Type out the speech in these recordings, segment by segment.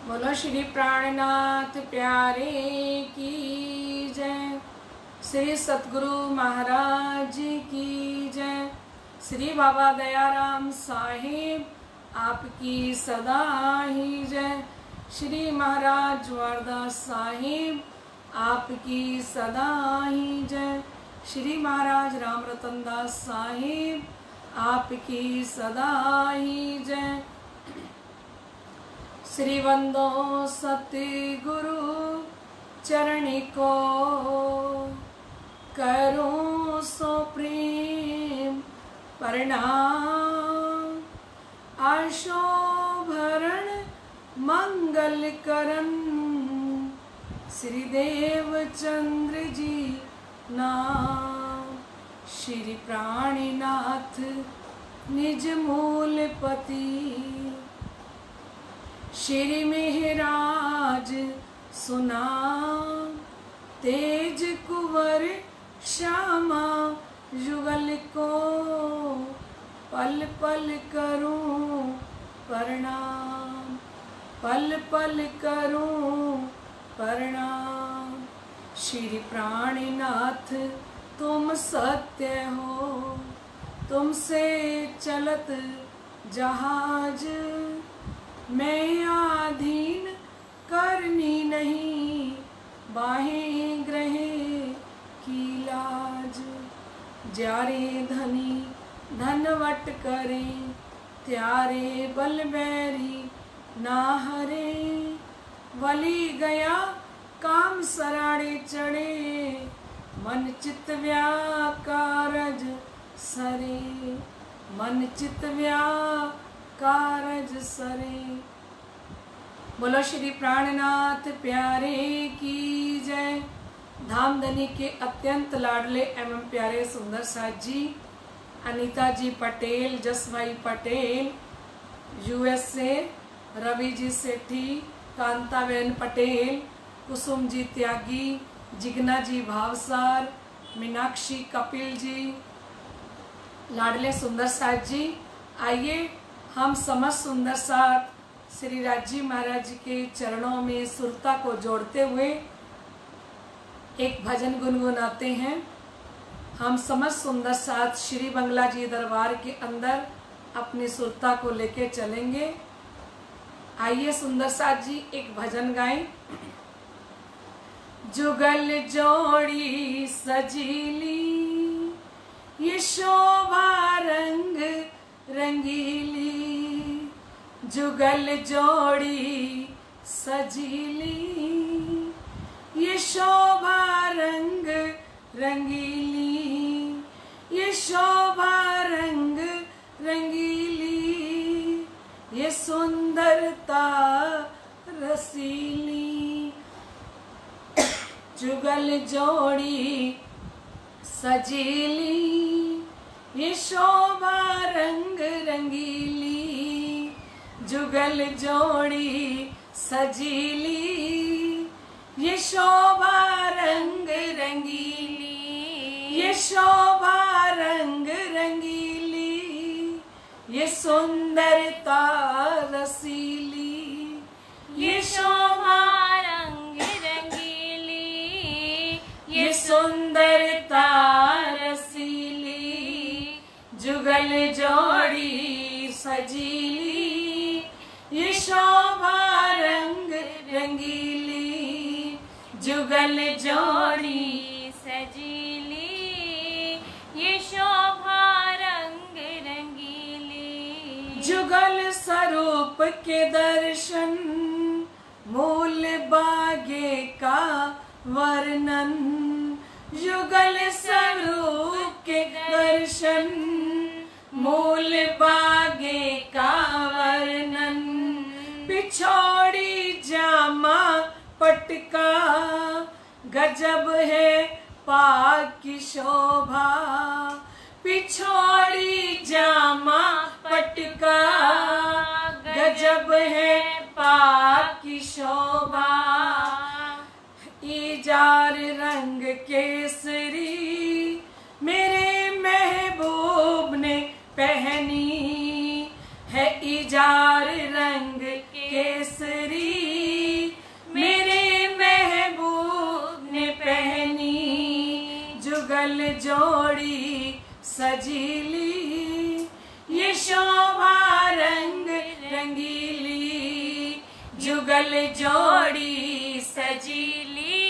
बोलो श्री प्राणनाथ प्यारे की जय। श्री सतगुरु महाराज की जय। श्री बाबा दयाराम साहिब आपकी सदा ही जय। श्री महाराज जवारदास साहिब आपकी सदा ही जय। श्री महाराज राम रतन दास साहिब आपकी सदा ही जय। श्री वंदो सतगुरु चरणी को करूं सो प्रेम प्रणाम। आशो भरण मंगल करन श्री देवचंद्र जी नाम। श्री प्राणीनाथ निज मूल पति श्री मेहराज सुना तेज कुंवर श्यामा युगल को पल पल करूं प्रणाम। पल पल करूं प्रणाम। श्री प्राणीनाथ तुम सत्य हो, तुमसे चलत जहाज मैं आधीन करनी नहीं, बाहें ग्रहे की लाज। जारे धनी धनवट करे, त्यारे बल बैरी ना हरे। वली गया काम सराड़े चढ़े, मन चित व्याकारज सरे। मन चित कारज सरे। बोलो श्री प्राणनाथ प्यारे की जय। धामधनी के अत्यंत लाडले एवं प्यारे सुंदर साथ जी, अनीता जी पटेल, जस भाई पटेल USA, रवि जी सेठी, कांताबेन पटेल, कुसुम जी त्यागी, जिग्ना जी भावसार, मीनाक्षी कपिल जी, लाडले सुंदर साथ जी, आइए हम समस्त सुंदर साथ श्री राजी महाराज के चरणों में सुरता को जोड़ते हुए एक भजन गुनगुनाते हैं। हम समस्त सुंदर साथ श्री बंगला जी दरबार के अंदर अपनी सुरता को लेके चलेंगे। आइए सुंदर साथ जी एक भजन गाएं। जुगल जोड़ी सजीली ये शोभा रंग रंगीली। जुगल जोड़ी सजीली ये शोभा रंग रंगीली। ये शोभा रंग रंगीली ये सुंदरता रसीली। जुगल जोड़ी सजीली ये शोभा रंग रंगीली। जुगल जोड़ी सजीली ये शोभा रंग रंगीली। ये शोभा रंग रंगीली ये सुंदरता रसीली। ये शोभा रंग रंगीली ये सुंदरता रसीली। जुगल जोड़ी सजीली ये शोभा रंग रंगीली। जुगल जोड़ी सजीली ये शोभा रंग रंगीली। जुगल स्वरूप के दर्शन मूल बागे का वर्णन। जुगल स्वरूप के दर्शन मूल बागे का वर्णन। पिछोड़ी जामा पटका गजब है पाक की शोभा। पिछोड़ी जामा पटका गजब है पाक की शोभा। इजार रंग केसरी मेरे महबूब ने पहनी है। इजार रंग केसरी जुगल जोड़ी सजीली, ये शोभा रंग रंगीली। जुगल जोड़ी सजीली,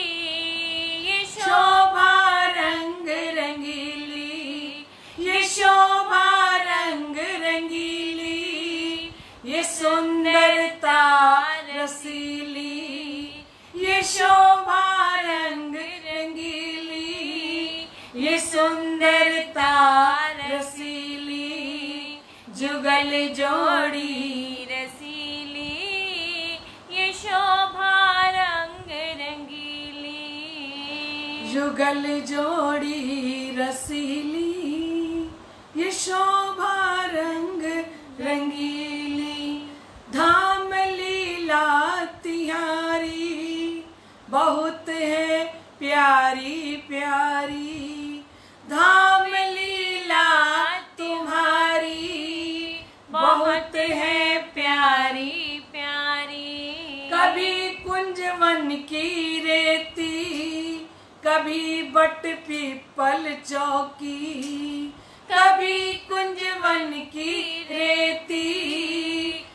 ये शोभा रंग रंगीली, ये शोभा रंग रंगीली। ये सुंदरता रसीली, ये शोभा रंग रंगीली। ये सुंदरता रसीली, जुगल जोड़ी रसीली, ये शोभा रंग रंगीली। जुगल जोड़ी रसीली, ये शोभा रंग रंगीली। धाम लीला तिहारी बहुत है प्यारी प्यारी। धाम लीला तुम्हारी बहुत है प्यारी प्यारी। कभी कुंजवन की रेती, कभी बट पीपल चौकी। कभी कुंजवन की रेती,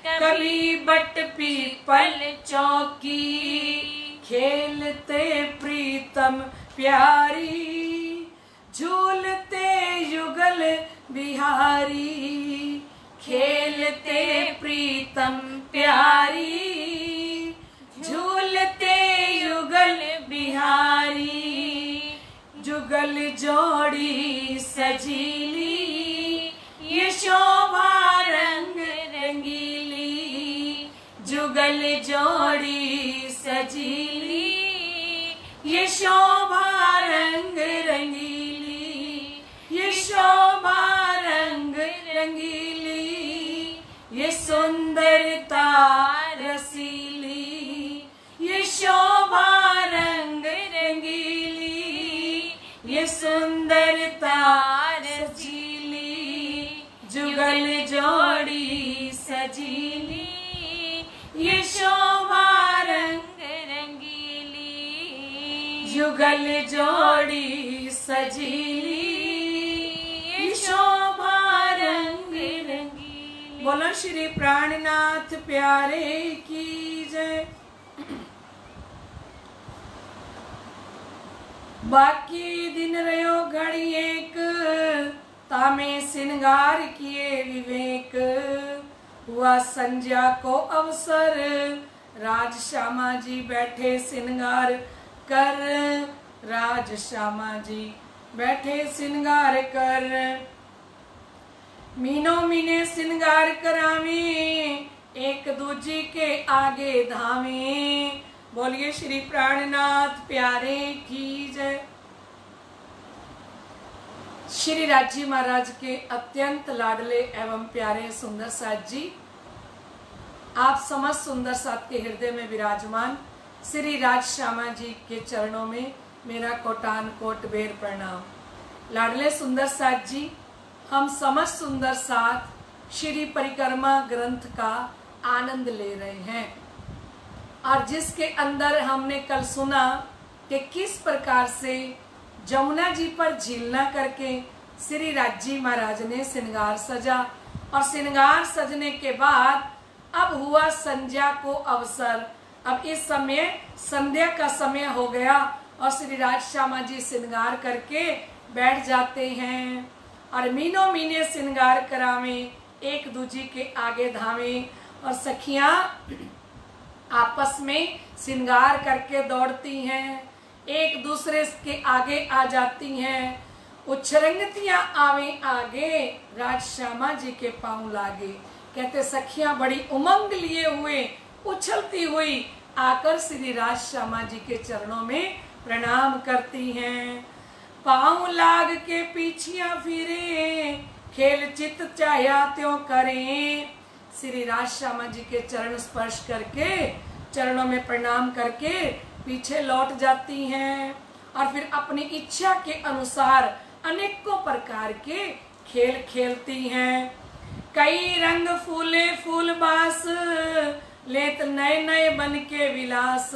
कभी बट पीपल चौकी। खेलते प्रीतम प्यारी, झूलते युगल बिहारी। खेलते प्रीतम प्यारी, झूलते युगल बिहारी। जुगल जोड़ी सजीली, ये शोभा रंग रंगीली। जुगल जोड़ी सजीली, ये शोभा रंग रंगीली। ये शोभा रंग रंगीली, ये सुंदरता रसीली। ये शोभा रंग रंगीली, ये सुंदरता रसीली। जुगल जोड़ी सजीली, ये शोभा रंग रंगीली। जुगल जोड़ी सजीली, ये शोभा रंग रंगीली। बोलो श्री प्राणनाथ प्यारे की जय। बाकी दिन रहो घड़ी एक, तामे सिंगार किए विवेक। हुआ संध्या को अवसर, राज श्यामा जी बैठे सिंगार कर। राज श्यामा जी बैठे सिंगार कर। मीनो मीने सिंगार करावे, एक दूजी के आगे धावे। बोलिए श्री प्राणनाथ प्यारे की जय। श्री राजी महाराज के अत्यंत लाडले एवं प्यारे सुंदर साथ जी, आप समस्त सुंदर साथ के हृदय में विराजमान श्री राज श्यामा जी के चरणों में मेरा कोटान कोट बेर प्रणाम। लाडले सुंदर साथ जी, हम समस्त सुंदर साथ श्री परिक्रमा ग्रंथ का आनंद ले रहे हैं, और जिसके अंदर हमने कल सुना कि किस प्रकार से जमुना जी पर झीलना करके श्री राजी महाराज ने श्रृंगार सजा, और श्रृंगार सजने के बाद अब हुआ संध्या को अवसर। अब इस समय संध्या का समय हो गया और श्री राज श्यामा जी श्रृंगार करके बैठ जाते हैं, और मीनो मीने श्रृंगार करावे, एक दूजी के आगे धावे। और सखियां आपस में श्रृंगार करके दौड़ती हैं, एक दूसरे के आगे आ जाती हैं। उच्छरंगतियां आवे आगे, राज श्यामा जी के पांव लागे। कहते सखियां बड़ी उमंग लिए हुए उछलती हुई आकर श्री राज श्यामा जी के चरणों में प्रणाम करती हैं। पांव लाग के पीछिया फिरे, खेल चित चाह्या त्यों करें। श्री राज श्यामा जी के चरण स्पर्श करके, चरणों में प्रणाम करके पीछे लौट जाती हैं, और फिर अपनी इच्छा के अनुसार अनेकों प्रकार के खेल खेलती हैं। कई रंग फूले फूल बास, लेत नए नए बन के विलास।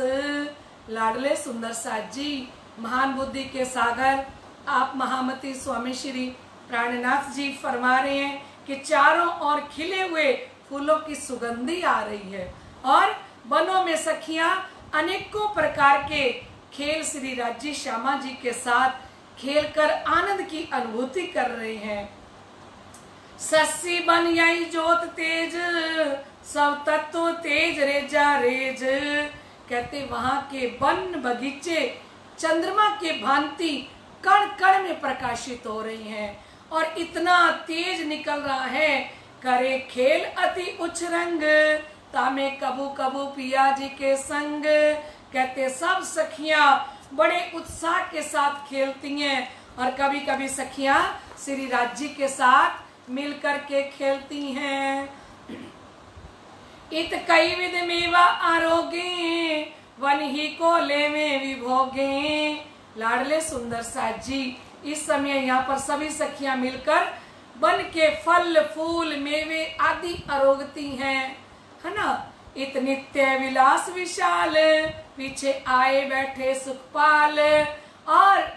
लाडले सुंदर साथ जी, महान बुद्धि के सागर, आप महामती स्वामी श्री प्राणनाथ जी फरमा रहे हैं कि चारों ओर खिले हुए फूलों की सुगंधी आ रही है और वनों में सखियां अनेकों प्रकार के खेल श्री राज्य श्यामा जी के साथ खेलकर आनंद की अनुभूति कर रहे हैं। सस्सी बन यही जोत तेज, सब तत्व तेज रेजा रेज। कहते वहां के वन बगीचे चंद्रमा के भांति कण कण में प्रकाशित हो रही हैं और इतना तेज निकल रहा है। करे खेल अति उच्च रंग, तामे कबू कबू पिया जी के संग। कहते सब सखियां बड़े उत्साह के साथ खेलती हैं और कभी कभी सखियां श्री राज्य के साथ मिलकर के खेलती हैं। इत कई विध मेवा आरोगे, वन ही को ले में विभोगे। लाडले सुंदर साथ जी इस समय यहाँ पर सभी सखियां मिलकर वन के फल फूल मेवे आदि आरोगती हैं, है ना। इत नित्य विलास विशाल, पीछे आए बैठे सुखपाल। और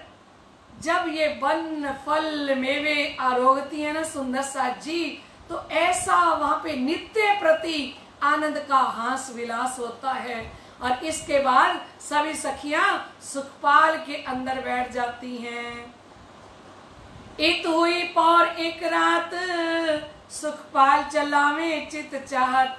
जब ये वन फल मेवे आरोगती है ना सुंदर साथ जी, तो ऐसा वहां पे नित्य प्रति आनंद का हास विलास होता है। और इसके बाद सभी सखियां सुखपाल के अंदर बैठ जाती हैं। इत हुई पौर एक रात, सुखपाल चलावे चित चाहत।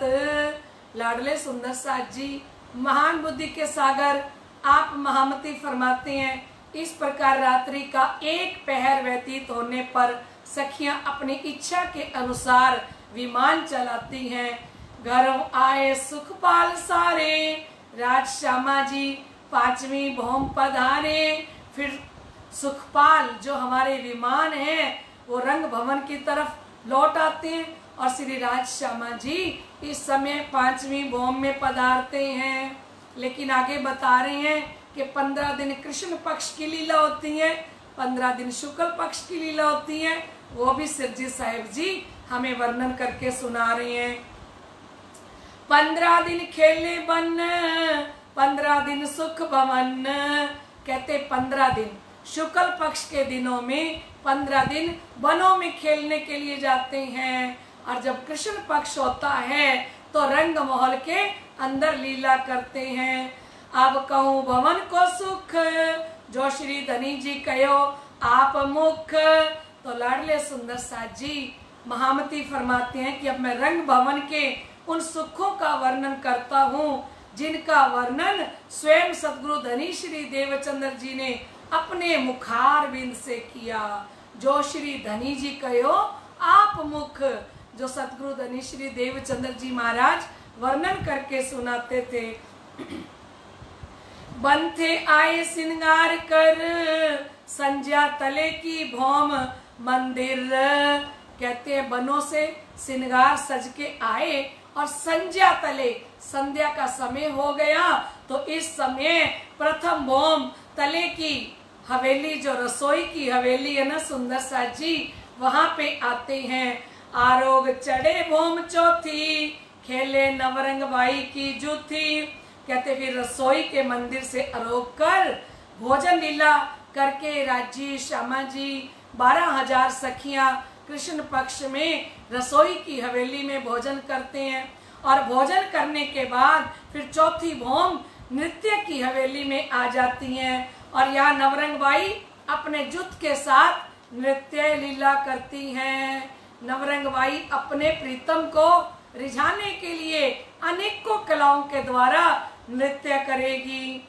लाडले सुंदर साथ जी महान बुद्धि के सागर आप महामती फरमाते हैं, इस प्रकार रात्रि का एक पहर व्यतीत होने पर सखियां अपनी इच्छा के अनुसार विमान चलाती हैं। घरों आए सुखपाल सारे, राज श्यामा जी पांचवी भौम पधारे। फिर सुखपाल जो हमारे विमान हैं वो रंग भवन की तरफ लौट आते हैं और श्री राज श्यामा जी इस समय पांचवी भौम में पधारते हैं। लेकिन आगे बता रहे हैं कि 15 दिन कृष्ण पक्ष की लीला होती है, 15 दिन शुक्ल पक्ष की लीला होती है। वो भी सिरजी साहिब जी हमें वर्णन करके सुना रहे हैं। 15 दिन खेले बन, 15 दिन सुख भवन। कहते 15 दिन शुक्ल पक्ष के दिनों में 15 दिन वनों में खेलने के लिए जाते हैं और जब कृष्ण पक्ष होता है तो रंग महल के अंदर लीला करते हैं। अब कहूँ भवन को सुख, जो श्री धनी जी कहो आप मुख। तो लाडले सुंदर साथ जी महामती फरमाते हैं कि अब मैं रंग भवन के उन सुखों का वर्णन करता हूँ जिनका वर्णन स्वयं सतगुरु धनी श्री देवचंद्र जी ने अपने मुखार बिंद से किया। जो श्री धनी जी कहो आप मुख, जो सतगुरु धनी श्री देवचंद्र जी महाराज वर्णन करके सुनाते थे। बंथे आए श्रृंगार कर, संध्या तले की भौम मंदिर। कहते हैं बनों से श्रृंगार सज के आए और संध्या तले, संध्या का समय हो गया तो इस समय प्रथम भौम तले की हवेली, जो रसोई की हवेली है ना सुंदर साथ जी, वहां पे आते हैं। आरोग चढ़े भौम चौथी, खेले नवरंग बाई की जूथी। कहते फिर रसोई के मंदिर से आरोग कर भोजन लीला करके राज्य श्यामा जी 12,000 सखियां कृष्ण पक्ष में रसोई की हवेली में भोजन करते हैं। और भोजन करने के बाद फिर चौथी भौम नृत्य की हवेली में आ जाती हैं और यहाँ नवरंग बाई अपने जुट के साथ नृत्य लीला करती हैं। नवरंग बाई अपने प्रीतम को रिझाने के लिए अनेकों कलाओं के द्वारा नृत्य करेगी।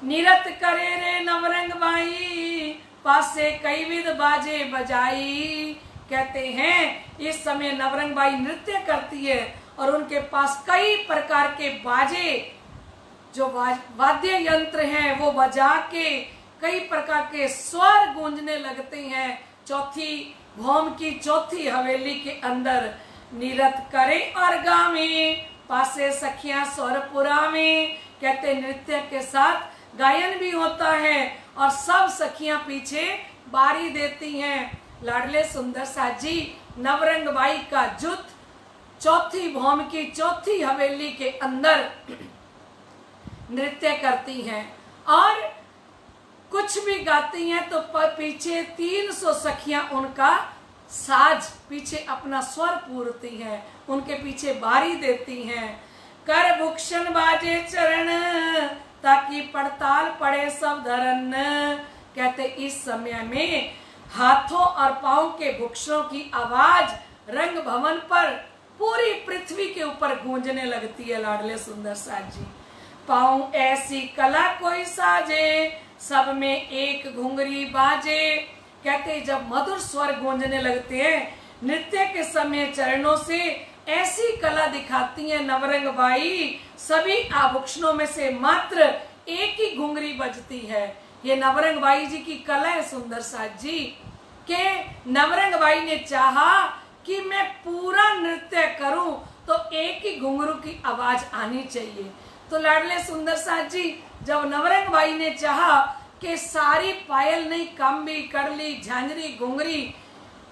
निरत करे रे नवरंग बाई, पासे कई विध बाजे बजाई। कहते हैं इस समय नवरंग बाई नृत्य करती है और उनके पास कई प्रकार के बाजे, जो वाद्य यंत्र हैं वो बजा के कई प्रकार के स्वर गूंजने लगते हैं। चौथी भौम की चौथी हवेली के अंदर निरत करे और गावे, पासे सखियां स्वरपुरा में। कहते नृत्य के साथ गायन भी होता है और सब सखियां पीछे बारी देती हैं। लाडले सुंदर साथ जी नवरंग बाई का जुट चौथी भौम की चौथी हवेली के अंदर नृत्य करती हैं और कुछ भी गाती हैं तो पीछे 300 सखियां उनका साज पीछे अपना स्वर पूरती हैं, उनके पीछे बारी देती हैं। कर भूषण बाजे चरण ताकि पड़ताल पड़े सब धरन। कहते इस समय में हाथों और पांव के भूषणों की आवाज रंग भवन पर पूरी पृथ्वी के ऊपर गूंजने लगती है। लाडले सुंदर साज जी, पाऊं ऐसी कला कोई साजे, सब में एक घुंघरी बाजे। कहते जब मधुर स्वर गूंजने लगते हैं, नृत्य के समय चरणों से ऐसी कला दिखाती है नवरंग बाई, सभी आभूषणों में से मात्र एक ही घुंघरी बजती है। ये नवरंग बाई जी की कला है सुंदर साज जी, के नवरंग बाई ने चाहा कि मैं पूरा नृत्य करूं तो एक ही घुंघरू की आवाज आनी चाहिए। तो लाडले सुंदर साज जी, जब नवरंग बाई ने चाहा कि सारी पायल नहीं, कांबी, कड़ली, झांझरी, घुंघरी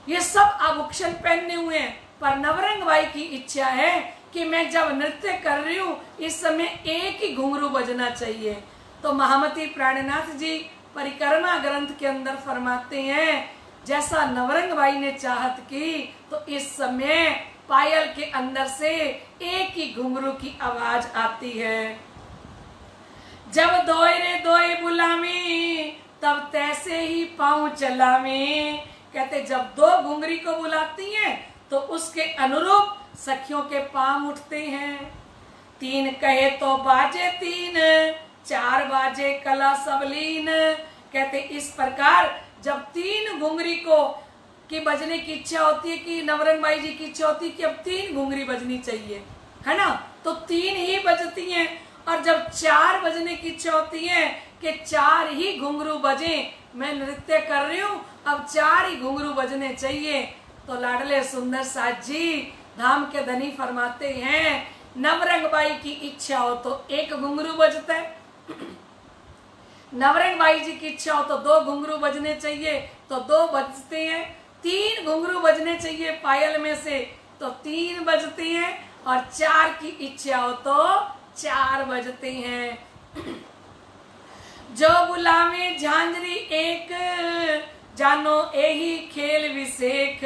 ये सब आभूषण पहनने हुए हैं, पर नवरंग बाई की इच्छा है कि मैं जब नृत्य कर रही हूँ इस समय एक ही घुंघरू बजना चाहिए। तो महामती प्राणनाथ जी परिक्रमा ग्रंथ के अंदर फरमाते हैं, जैसा नवरंग बाई ने चाहत की तो इस समय पायल के अंदर से एक ही घुंघरू की आवाज आती है। जब दोए रे दोए बुलावे तब तैसे ही पाँव चलावे। कहते जब दो घुंघरी को बुलाती हैं तो उसके अनुरूप सखियों के पाँव उठते हैं। तीन कहे तो बाजे तीन, चार बाजे कला सबलीन। कहते इस प्रकार जब तीन घुंघरी को की बजने की इच्छा होती है, कि नवरंग बाई जी की इच्छा होती है कि अब तीन घुंघरी बजनी चाहिए, है ना, तो तीन ही बजती हैं। और जब चार बजने की इच्छा होती है कि चार ही घुंघरू बजे, मैं नृत्य कर रही हूँ अब चार ही घुंघरू बजने चाहिए, तो लाडले सुंदर साज जी धाम के धनी फरमाते हैं, नवरंग बाई की इच्छा हो तो एक घुंघरू बजता है, नवरंग बाई जी की इच्छा हो तो दो घुंघरू बजने चाहिए तो दो बजते हैं, तीन घुंघरू बजने चाहिए पायल में से तो तीन बजते हैं, और चार की इच्छा हो तो चार बजते हैं। जो बुलावे झांझरी एक, जानो यही खेल विशेख।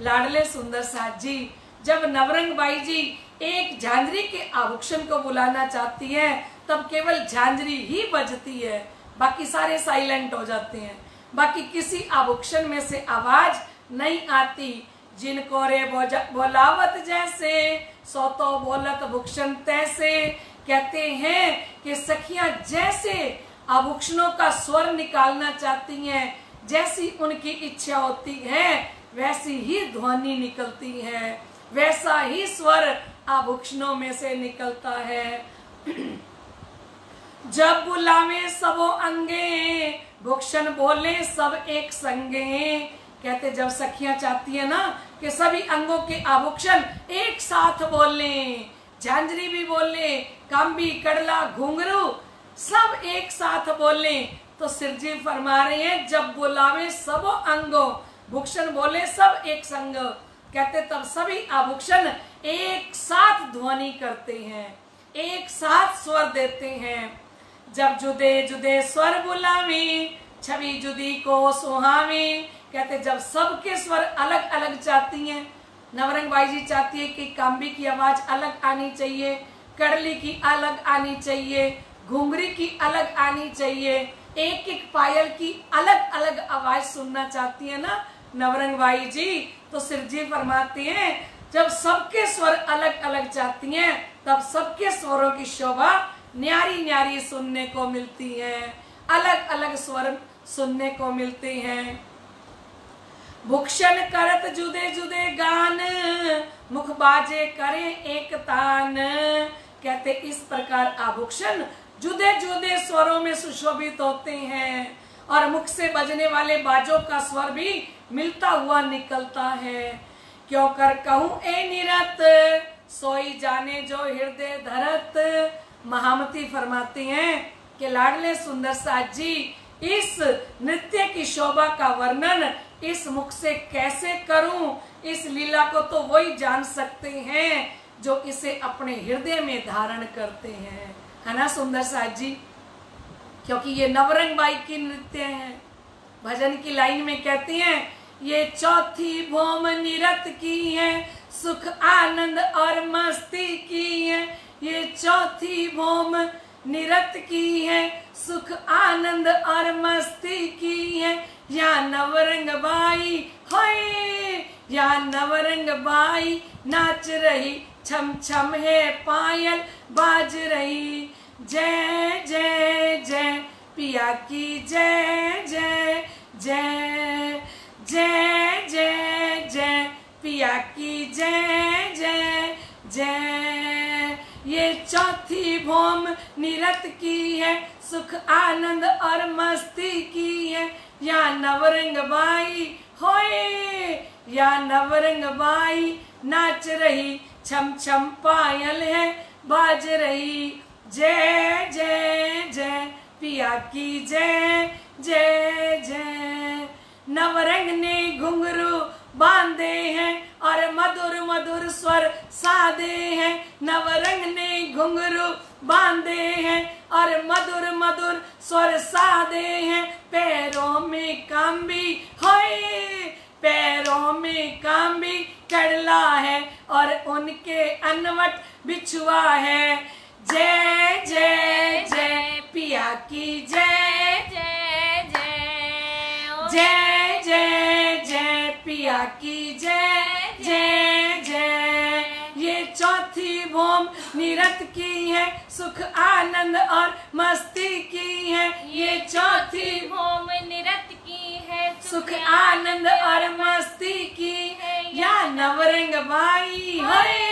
लाडले सुंदर साज जी, जब नवरंग बाई जी एक झांझरी के आभूषण को बुलाना चाहती है तब केवल झांझरी ही बजती है, बाकी सारे साइलेंट हो जाते हैं, बाकी किसी आभूषण में से आवाज नहीं आती। जिनको रे बोलावत जैसे, सो तो बोलत भूषण तैसे। कहते हैं कि सखियां जैसे आभूषणों का स्वर निकालना चाहती हैं, जैसी उनकी इच्छा होती है वैसी ही ध्वनि निकलती है, वैसा ही स्वर आभूषणों में से निकलता है। जब बुलावे सबो अंगे, भूषण बोले सब एक संगे। कहते जब सखियां चाहती है ना कि सभी अंगों के आभूषण एक साथ बोले, झांझरी भी बोले, कांबी, कड़ला, घुंघरू सब एक साथ बोले, तो सिरजी फरमा रहे हैं जब बुलावे सबो अंगो, भूषण बोले सब एक संग। कहते तब सभी आभूषण एक साथ ध्वनि करते हैं, एक साथ स्वर देते हैं। जब जुदे जुदे स्वर बुलावे, छवि जुदी को सुहावे। कहते जब सबके स्वर अलग अलग चाहती हैं, नवरंग बाई जी चाहती है कि कांबी की आवाज अलग आनी चाहिए, कड़ली की अलग आनी चाहिए, घुंघरी की अलग आनी चाहिए, एक एक पायल की अलग अलग आवाज सुनना चाहती है ना नवरंग बाई जी, तो सिरजी फरमाते हैं जब सबके स्वर अलग अलग चाहती हैं तब सबके स्वरों की शोभा न्यारी न्यारी सुनने को मिलती है, अलग अलग स्वर सुनने को मिलते हैं। भूषण करत जुदे जुदे गान, मुख बाजे करे एक तान। कहते इस प्रकार आभूषण जुदे जुदे स्वरों में सुशोभित होते हैं और मुख से बजने वाले बाजों का स्वर भी मिलता हुआ निकलता है। क्यों कर कहूं ए निरत, सोई जाने जो हृदय धरत। महामती फरमाते हैं कि लाडले सुंदर साज जी इस नृत्य की शोभा का वर्णन इस मुख से कैसे करूं, इस लीला को तो वही जान सकते हैं जो इसे अपने हृदय में धारण करते हैं, है ना सुंदर साज जी। क्योंकि ये नवरंग बाई की नृत्य है। भजन की लाइन में कहती हैं, ये चौथी भौम निरत की है, सुख आनंद और मस्ती की है। ये चौथी भौम निरत की है, सुख आनंद और मस्ती की है। या नवरंग बाई होए, या नवरंग बाई नाच रही, छम छम है पायल बाज रही। जय जय जय पिया की जय जय जय, जय जय जय पिया की जय जय जय। ये चौथी भौम निरत की है, सुख आनंद और मस्ती की है। या नवरंग बाई होए, या नवरंग बाई नाच रही, छम छम पायल है बाज रही। जय जय जय पिया की जय जय जय। नवरंग ने घुंघरू बांधे हैं और मधुर मधुर स्वर साधे हैं। नवरंग ने घुंघरू बांधे हैं और मधुर मधुर स्वर साधे हैं। पैरों में कांबी होए, पैरों में कांबी कड़ला है और उनके अनवट बिछुआ है। जय जय जय पिया की जय जय जय जय जय जय पिया की जय जय जय। ये चौथी भौम निरत की है, सुख आनंद और मस्ती की है। ये चौथी भौम निरत की है, सुख आनंद और मस्ती की है। या नवरंग बाई होए,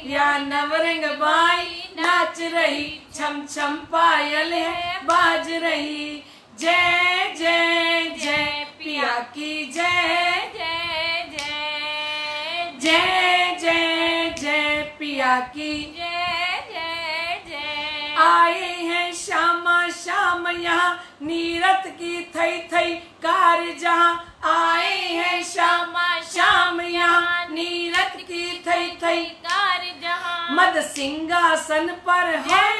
या नवरंग बाई नाच रही, छम छम पायल है बाज रही। जय जय जय पिया की जय जय जय जय जय जय पिया की जय जय जय। आए हैं श्यामा श्याम यहाँ, नीरत की थई थई कार जहाँ। आए हैं श्यामा श्याम यहाँ, नीरत की थई थई कार जहाँ। मद सिंहासन पर है,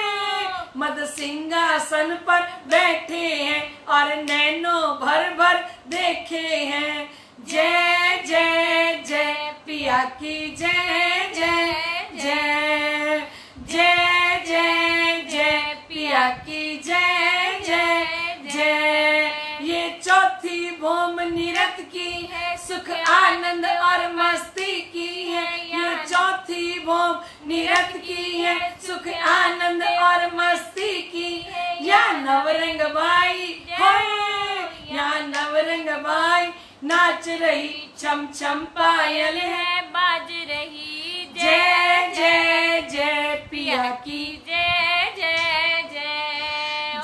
मद सिंहासन पर बैठे हैं और नैनो भर भर देखे हैं। जय जय जय पिया की जय जय जय, जय जय जय पिया की जय जय जय। ये चौथी भौम निरत की है, सुख आनंद और मस्ती की है। ये चौथी भौम निरत की है, सुख आनंद और मस्ती की है। या नवरंग बाई होए, या नवरंग बाई नाच रही, छम छम पायल है बाज रही। जय जय जय पिया की जय जय जय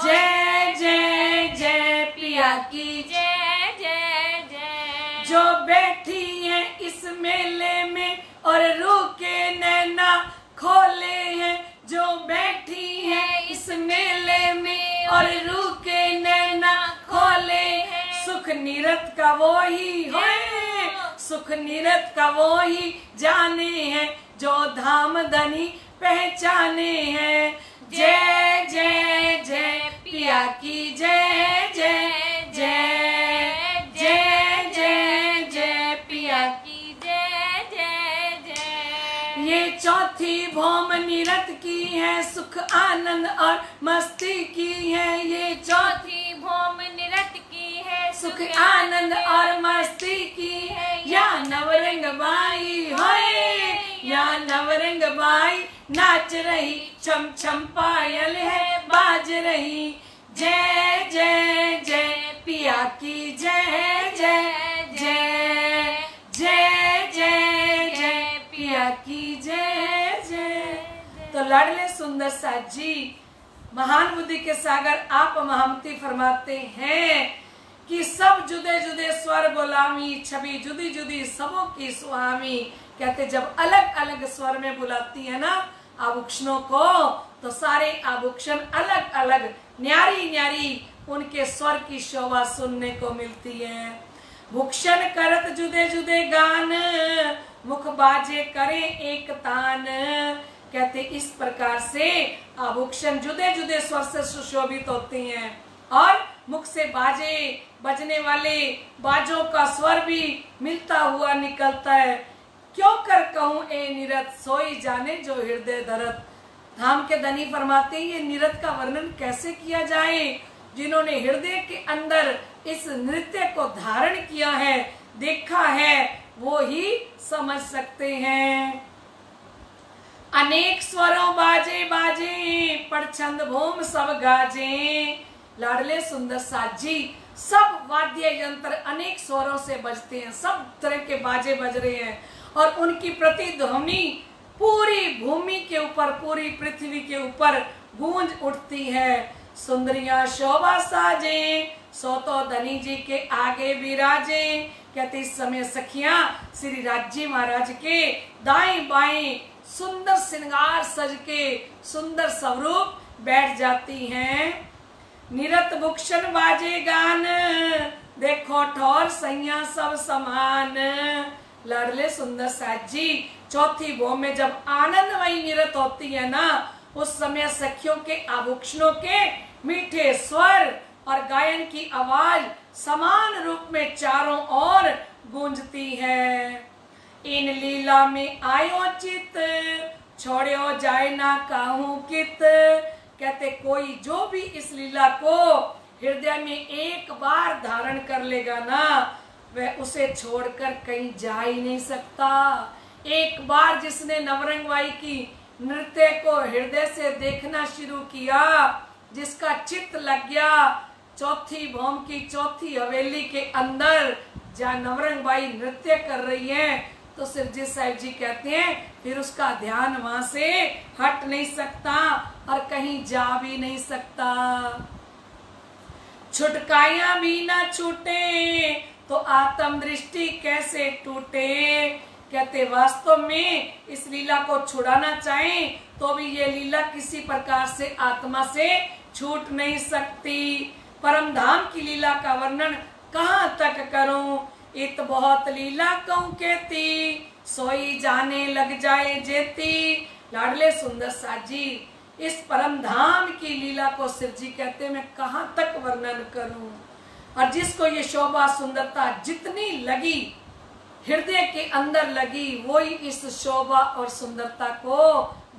जय जय जय पिया की जय जय जय। जो बैठी है इस मेले में और रूके नैना खोले हैं। जो बैठी है इस मेले में और रूके नैना खोले हैं। सुख निरत का वो ही है, सुख निरत का वो ही जाने हैं, जो धाम धनी पहचाने हैं। जय जय जय पिया की जय जय जय, जय जय जय पिया की जय जय जय। ये चौथी भौम निरत की है, सुख आनंद और मस्ती की है। ये चौथी भौम निरत की है, सुख आनंद और मस्ती की है। या नवरंग बाई होए, या नवरंग बाई नाच रही, छम छम पायल है बाज रही। जय जय जय पिया की जय जय जय, जय जय जय पिया की जय जय। तो लाडले सुंदर साथ जी, महान बुद्धि के सागर आप महमती फरमाते हैं कि सब जुदे जुदे स्वर बोलावी, छवि जुदी जुदी सबों की स्वामी। कहते जब अलग अलग स्वर में बुलाती है ना आभूषणों को, तो सारे आभूषण अलग अलग न्यारी न्यारी उनके स्वर की शोभा सुनने को मिलती है। भूषण करत जुदे जुदे गान, मुख बाजे करे एक तान। कहते इस प्रकार से आभूषण जुदे जुदे स्वर से सुशोभित होते हैं और मुख से बाजे बजने वाले बाजों का स्वर भी मिलता हुआ निकलता है। क्यों कर कहूं ए निरत, सोई जाने जो हृदय धरत। धाम के धनी फरमाते हैं ये निरत का वर्णन कैसे किया जाए। जिन्होंने हृदय के अंदर इस नृत्य को धारण किया है, देखा है, वो ही समझ सकते हैं। अनेक स्वरों बाजे बाजे, पर छंद भूम सब गाजे। लाडले सुंदर साथ जी, सब वाद्य यंत्र अनेक स्वरों से बजते हैं, सब तरह के बाजे बज रहे हैं और उनकी प्रतिध्वनि पूरी भूमि के ऊपर, पूरी पृथ्वी के ऊपर गूंज उठती है। सुंदरियां शोभा साजे, सो तो धनी जी के आगे विराजे। कहते इस समय सखियां श्री राज्य महाराज के दाएं बाएं सुंदर श्रृंगार सज के सुंदर स्वरूप बैठ जाती हैं। निरत भूषण बाजे गान, देखो ठौर सैया सब समान। लाडले सुंदर साथ जी, चौथी भौ में जब आनंदमयी निरत होती है ना, उस समय सखियों के आभूषणों के मीठे स्वर और गायन की आवाज समान रूप में चारों ओर गूंजती है। इन लीला में आयो चित, छोड़ो जाए ना काहू कित। कहते कोई जो भी इस लीला को हृदय में एक बार धारण कर लेगा ना, वह उसे छोड़कर कहीं जा ही नहीं सकता। एक बार जिसने नवरंग बाई की नृत्य को हृदय से देखना शुरू किया, जिसका चित्त लग गया चौथी भौम की चौथी हवेली के अंदर जहाँ नवरंग बाई नृत्य कर रही है, तो सिरजी साहिब जी कहते हैं फिर उसका ध्यान वहां से हट नहीं सकता और कहीं जा भी नहीं सकता। छुटकाया भी ना छूटे, तो आत्म दृष्टि कैसे टूटे। कहते वास्तव में इस लीला को छुड़ाना चाहें तो भी ये लीला किसी प्रकार से आत्मा से छूट नहीं सकती। परम धाम की लीला का वर्णन कहाँ तक करूं, इत बहुत लीला कहूं कहती, सोई जाने लग जाए जेती। लाडले सुंदर साथ जी, इस परम धाम की लीला को शिव जी कहते मैं कहाँ तक वर्णन करूं। और जिसको ये शोभा सुंदरता जितनी लगी, हृदय के अंदर लगी, वो ही इस शोभा और सुंदरता को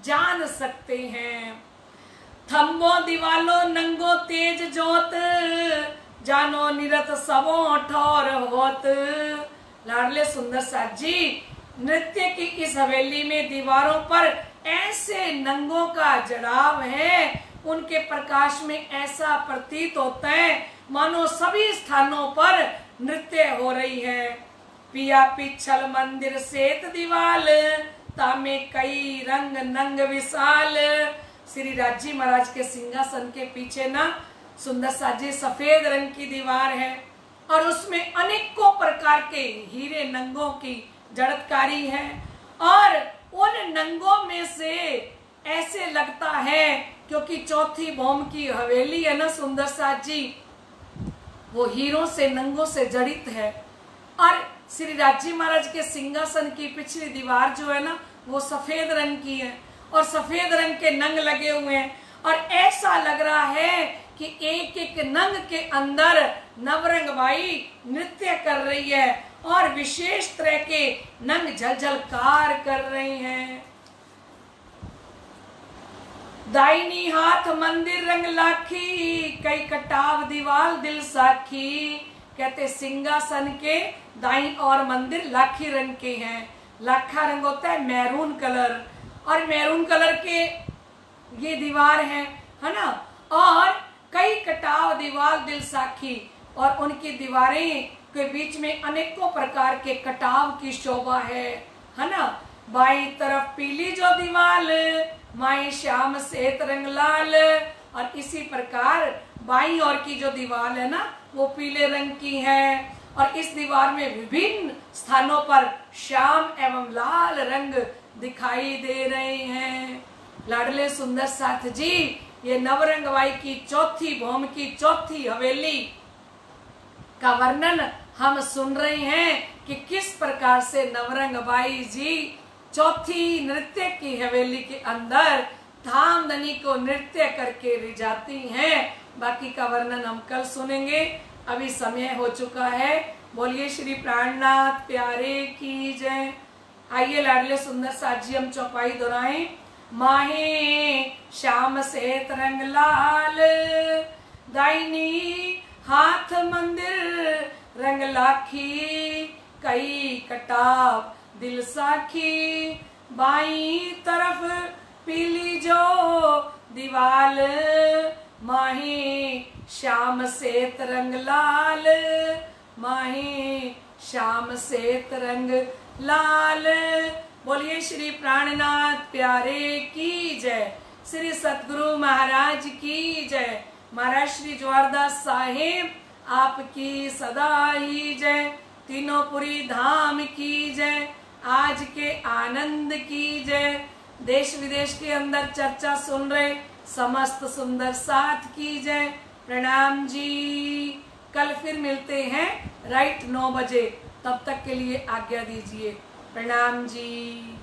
जान सकते हैं। थम्बो दिवालो नंगो तेज जोत, जानो निरत सबो ठौर होत। लाडले सुंदर साथ जी, नृत्य की इस हवेली में दीवारों पर ऐसे नंगों का जड़ाव है, उनके प्रकाश में ऐसा प्रतीत होता है मानो सभी स्थानों पर नृत्य हो रही है। पिया पिछल मंदिर सेत दीवाल, तामे कई रंग नंग विशाल। श्री राज्य महाराज के सिंहासन के पीछे ना सुंदर साजी सफेद रंग की दीवार है और उसमें अनेकों प्रकार के हीरे नंगों की जड़तकारी है। और उन नंगों में से ऐसे लगता है, क्योंकि चौथी भौम की हवेली है ना सुंदर साथ जी, वो हीरों से नंगों से जड़ित है। और श्री राज्य महाराज के सिंहासन की पिछली दीवार जो है ना, वो सफेद रंग की है और सफेद रंग के नंग लगे हुए हैं। और ऐसा लग रहा है कि एक एक नंग के अंदर नवरंग बाई नृत्य कर रही है और विशेष तरह के नंग झलझलकार कर रहे हैं। दाहिनी हाथ मंदिर रंग लाखी, कई कटाव दीवाल दिल साखी। कहते सिंहासन के दाईं और मंदिर लाखी रंग के हैं। लाखा रंग होता है मैरून कलर, और मैरून कलर के ये दीवार है ना। और कई कटाव दीवार दिल साखी, और उनकी दीवारें के बीच में अनेकों प्रकार के कटाव की शोभा है ना। बाई तरफ पीली जो दीवाल, माई श्याम श्वेत रंग लाल। और इसी प्रकार बाई और की जो दीवार है ना, वो पीले रंग की है। और इस दीवार में विभिन्न स्थानों पर श्याम एवं लाल रंग दिखाई दे रहे हैं। लाडले सुंदर साथ जी, ये नवरंग बाई की चौथी भौम की चौथी हवेली का वर्णन हम सुन रहे हैं कि किस प्रकार से नवरंग बाई जी चौथी नृत्य की हवेली के अंदर धामधनी को नृत्य करके रिझाती हैं। बाकी का वर्णन हम कल सुनेंगे, अभी समय हो चुका है। बोलिए श्री प्राणनाथ प्यारे की जय। आइए लाडले सुंदर साथ जी हम चौपाई दोहराएं। माहे श्याम से तरंग लाल, दाहिनी हाथ मंदिर रंग लाखी, कई कटाव दिल साखी, बाई तरफ पीली जो दीवाल, माही श्याम से तरंग लाल, माही श्याम से तरंग लाल। बोलिए श्री प्राणनाथ प्यारे की जय। श्री सतगुरु महाराज की जय। महाराज श्री ज्वारदास साहेब आपकी सदा ही जय। तीनों पुरी धाम की जय। आज के आनंद की जय। देश विदेश के अंदर चर्चा सुन रहे समस्त सुंदर साथ की जय। प्रणाम जी। कल फिर मिलते हैं राइट 9 बजे, तब तक के लिए आज्ञा दीजिए। प्रणाम जी।